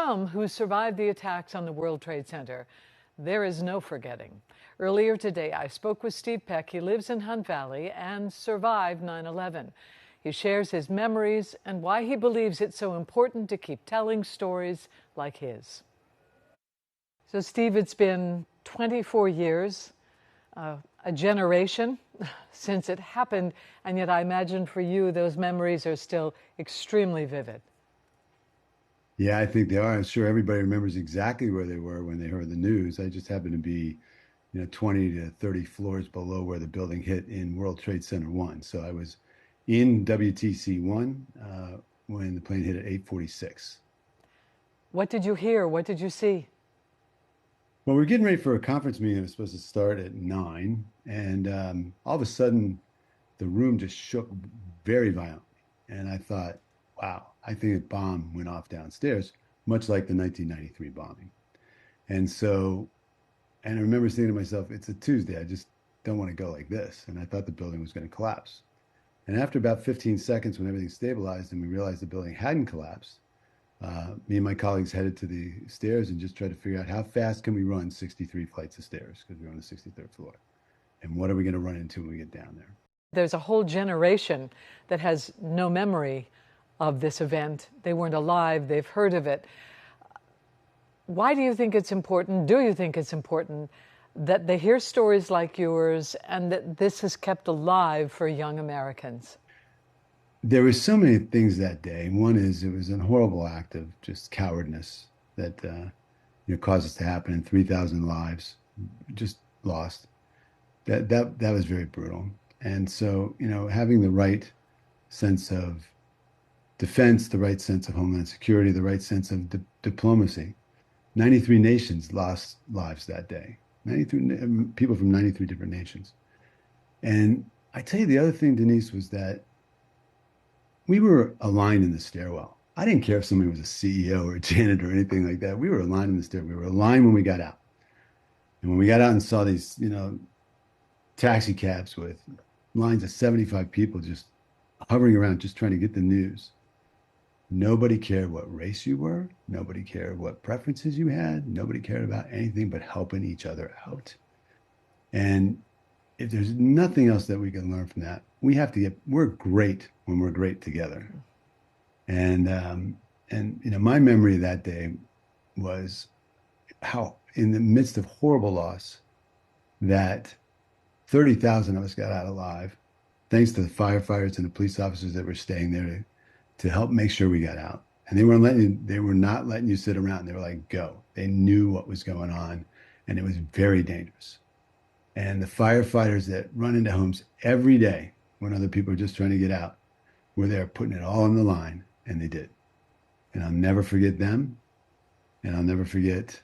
some who survived the attacks on the World Trade Center. There is no forgetting. Earlier today, I spoke with Steve Peck. He lives in Hunt Valley and survived 9/11. He shares his memories and why he believes it's so important to keep telling stories like his. So, Steve, it's been 24 years, a generation since it happened, and yet I imagine for you those memories are still extremely vivid. Yeah, I think they are. I'm sure everybody remembers exactly where they were when they heard the news. I just happened to be, 20 to 30 floors below where the building hit in World Trade Center 1. So I was in WTC 1 when the plane hit at 8:46. What did you hear? What did you see? Well, we're getting ready for a conference meeting that was supposed to start at 9, and all of a sudden the room just shook very violently. And I thought, wow, I think a bomb went off downstairs, much like the 1993 bombing. And so, and I remember saying to myself, it's a Tuesday. I just don't want to go like this. And I thought the building was going to collapse. And after about 15 seconds, when everything stabilized and we realized the building hadn't collapsed, me and my colleagues headed to the stairs and just tried to figure out how fast can we run 63 flights of stairs because we were on the 63rd floor. And what are we going to run into when we get down there? There's a whole generation that has no memory of this event. They weren't alive. They've heard of it. Why do you think it's important? Do you think it's important that they hear stories like yours and that this is kept alive for young Americans? There were so many things that day. One is it was a horrible act of just cowardness that caused this to happen, and 3,000 lives just lost. That was very brutal. And so, having the right sense of defense, the right sense of homeland security, the right sense of diplomacy. 93 nations lost lives that day. 93 people from 93 different nations. And I tell you, the other thing, Denise, was that we were aligned in the stairwell. I didn't care if somebody was a CEO or a janitor or anything like that. We were aligned in the stairwell. We were aligned when we got out. And when we got out and saw these, taxi cabs with lines of 75 people just hovering around, just trying to get the news. Nobody cared what race you were. Nobody cared what preferences you had. Nobody cared about anything but helping each other out. And if there's nothing else that we can learn from that, we're great when we're great together. And my memory of that day was how in the midst of horrible loss that 30,000 of us got out alive, thanks to the firefighters and the police officers that were staying there to help make sure we got out. And they were not letting you sit around. They were like, go. They knew what was going on, and it was very dangerous. And the firefighters that run into homes every day when other people are just trying to get out were there putting it all on the line, and they did. And I'll never forget them, and I'll never forget,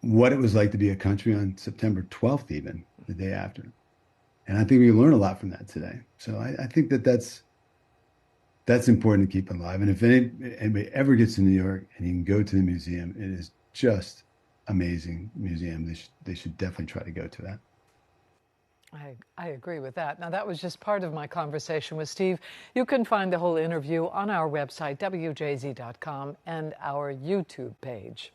what it was like to be a country on September 12th, even the day after. And I think we learn a lot from that today. So I think that's important to keep alive. And if anybody ever gets to New York and you can go to the museum, it is just amazing museum. They should definitely try to go to that. I agree with that. Now, that was just part of my conversation with Steve. You can find the whole interview on our website, WJZ.com, and our YouTube page.